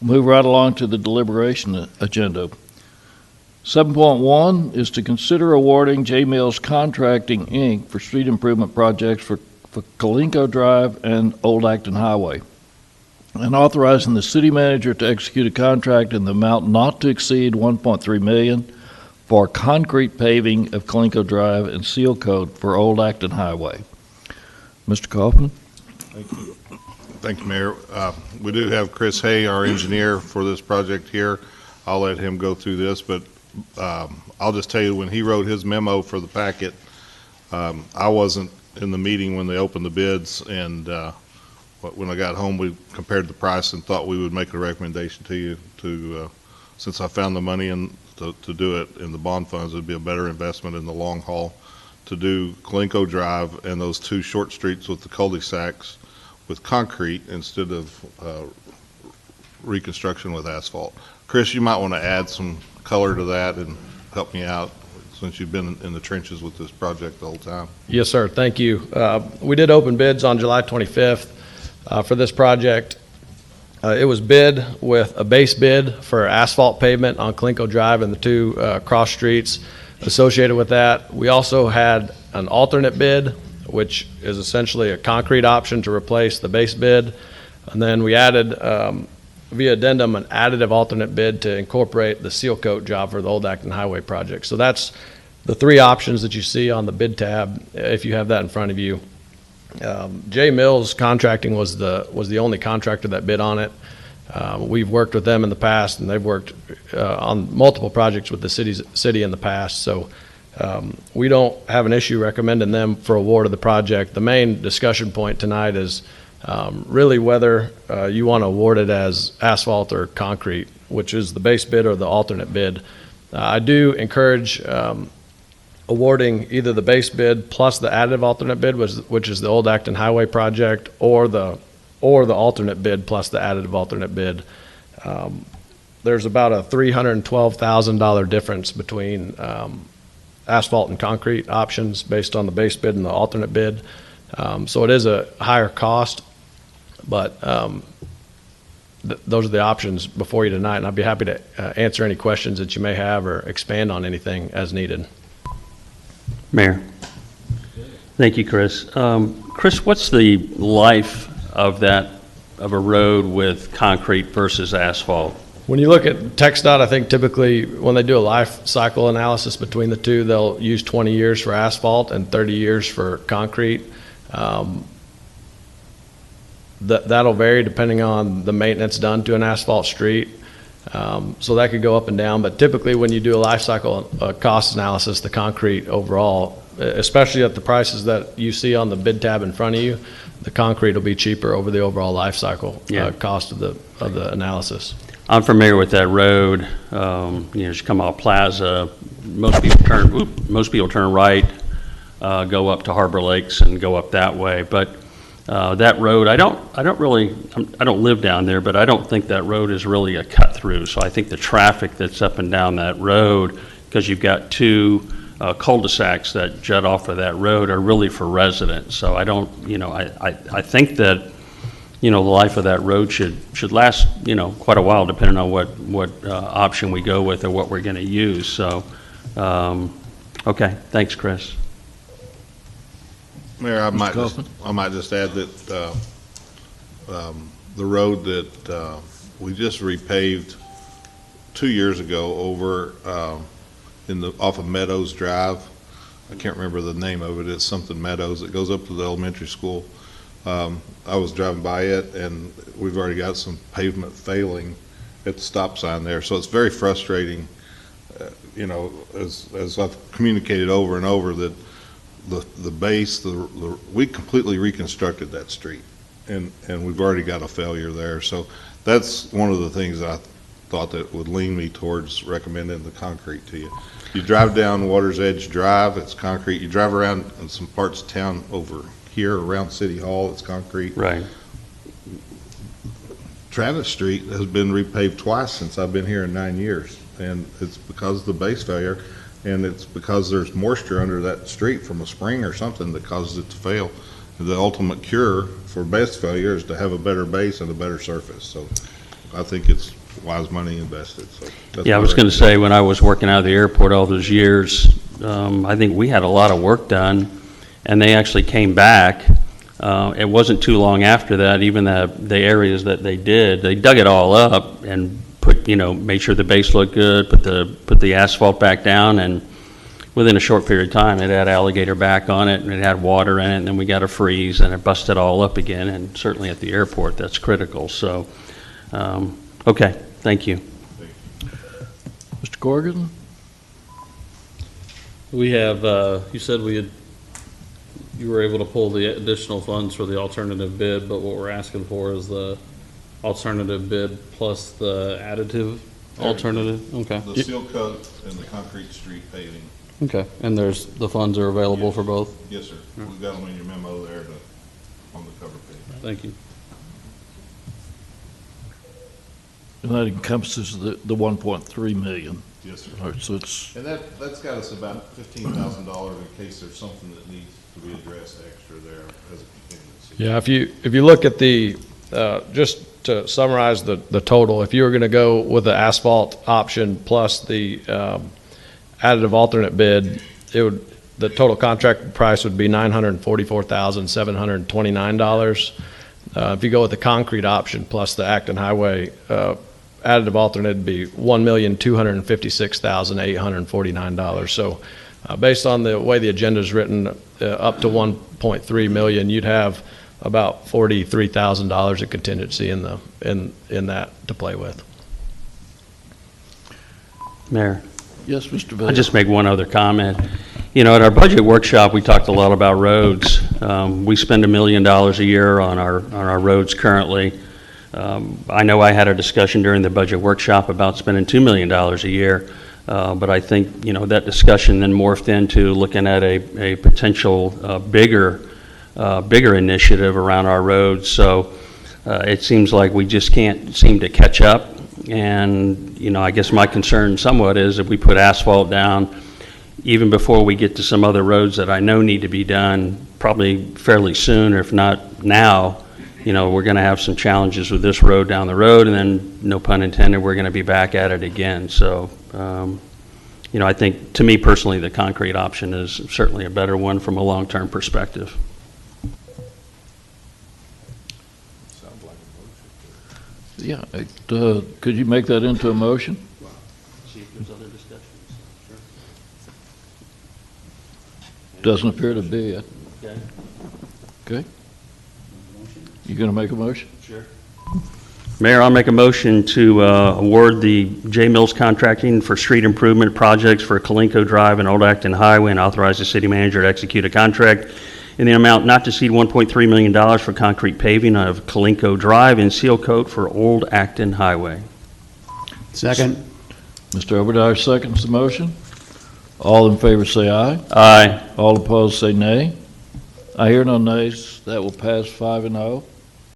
Move right along to the deliberation agenda. 7.1 is to consider awarding J Mills Contracting, Inc. for street improvement projects for Calinco Drive and Old Acton Highway, and authorizing the city manager to execute a contract in the amount not to exceed $1.3 million for concrete paving of Calinco Drive and seal coat for Old Acton Highway. Mr. Kaufman? Thank you. Thank you, Mayor. We do have Chris Hay, our engineer for this project here. I'll let him go through this, but I'll just tell you, when he wrote his memo for the packet, I wasn't in the meeting when they opened the bids, and when I got home, we compared the price and thought we would make a recommendation to you to, since I found the money and to do it in the bond funds, it'd be a better investment in the long haul to do Calinco Drive and those two short streets with the cul-de-sacs with concrete instead of reconstruction with asphalt. Chris, you might want to add some color to that and help me out, since you've been in the trenches with this project the whole time. Yes, sir. Thank you. We did open bids on July 25th for this project. It was bid with a base bid for asphalt pavement on Calinco Drive and the two cross streets associated with that. We also had an alternate bid, which is essentially a concrete option to replace the base bid. And then we added, via addendum, an additive alternate bid to incorporate the seal coat job for the Old Acton Highway project. So that's the three options that you see on the bid tab, if you have that in front of you. J Mills Contracting was the only contractor that bid on it. We've worked with them in the past, and they've worked on multiple projects with the city in the past. So we don't have an issue recommending them for award of the project. The main discussion point tonight is really whether you want to award it as asphalt or concrete, which is the base bid or the alternate bid. I do encourage awarding either the base bid plus the additive alternate bid, which is the Old Acton Highway project, or the alternate bid plus the additive alternate bid. There's about a $312,000 difference between asphalt and concrete options based on the base bid and the alternate bid. So it is a higher cost, but those are the options before you tonight, and I'd be happy to answer any questions that you may have or expand on anything as needed. Mayor. Thank you, Chris. Chris, what's the life of a road with concrete versus asphalt? When you look at TxDOT, I think typically when they do a life cycle analysis between the two, they'll use 20 years for asphalt and 30 years for concrete. That'll vary depending on the maintenance done to an asphalt street. So that could go up and down, but typically when you do a life cycle cost analysis, the concrete overall, especially at the prices that you see on the bid tab in front of you, the concrete will be cheaper over the overall life cycle cost of the analysis. I'm familiar with that road. As you come out Plaza, most people turn right, go up to Harbor Lakes and go up that way. But that road, I don't live down there, but I don't think that road is really a cut through. So I think the traffic that's up and down that road, because you've got two cul-de-sacs that jut off of that road, are really for residents. So I don't, I think that, the life of that road should last, quite a while, depending on what option we go with or what we're going to use. So, okay, thanks, Chris. Mayor, I might just add that the road that we just repaved 2 years ago over off of Meadows Drive. I can't remember the name of it. It's something Meadows. It goes up to the elementary school. I was driving by it, and we've already got some pavement failing at the stop sign there. So it's very frustrating, as I've communicated over and over, that the base, we completely reconstructed that street, and we've already got a failure there. So that's one of the things I thought that would lean me towards recommending the concrete to you. You drive down Water's Edge Drive, it's concrete. You drive around in some parts of town over here around City Hall, it's concrete. Right. Travis Street has been repaved twice since I've been here in 9 years, and it's because of the base failure, and it's because there's moisture under that street from a spring or something that causes it to fail. The ultimate cure for base failure is to have a better base and a better surface. So I think it's wise money invested, so. that's Yeah, I my was going to recommendation. say, when I was working out of the airport all those years, I think we had a lot of work done, and they actually came back. It wasn't too long after that, even the areas that they did, they dug it all up and put, made sure the base looked good, put the asphalt back down, and within a short period of time, it had alligator back on it, and it had water in it, and then we got a freeze, and it busted all up again, and certainly at the airport, that's critical. So, okay, thank you. Mr. Corrigan? We have, you said you were able to pull the additional funds for the alternative bid, but what we're asking for is the alternative bid plus the additive alternative? Okay. The seal coat and the concrete street paving. Okay, and the funds are available for both? Yes, sir. We've got them in your memo there on the cover page. Thank you. And that encompasses the 1.3 million. Yes, sir. All right, so it's, And that's got us about $15,000 in case there's something that needs to be addressed extra there as a contingency. Yeah, if you look at the, just to summarize the total, if you were going to go with the asphalt option plus the additive alternate bid, the total contract price would be $944,729. If you go with the concrete option plus the Acton Highway additive alternate, it'd be $1,256,849. So based on the way the agenda is written, up to 1.3 million, you'd have about $43,000 of contingency in that to play with. Mayor? yes, Mr. Vale. I'll just make one other comment. At our budget workshop, we talked a lot about roads. We spend $1 million a year on our roads currently. I know I had a discussion during the budget workshop about spending $2 million a year, but I think, that discussion then morphed into looking at a potential bigger initiative around our roads. So it seems like we just can't seem to catch up. And, I guess my concern somewhat is if we put asphalt down, even before we get to some other roads that I know need to be done, probably fairly soon, or if not now, we're going to have some challenges with this road down the road, and then, no pun intended, we're going to be back at it again. So, I think, to me personally, the concrete option is certainly a better one from a long-term perspective. Yeah, could you make that into a motion? See if there's other discussions. Doesn't appear to be it. Okay. Okay. You going to make a motion? Sure. Mayor, I'll make a motion to award the J. Mills Contracting for street improvement projects for Calinco Drive and Old Acton Highway, and authorize the city manager to execute a contract in the amount not to exceed $1.3 million for concrete paving of Calinco Drive and seal coat for Old Acton Highway. Second. Mr. Oberdire seconds the motion. All in favor say aye. Aye. All opposed say nay. I hear no nays. That will pass 5-0.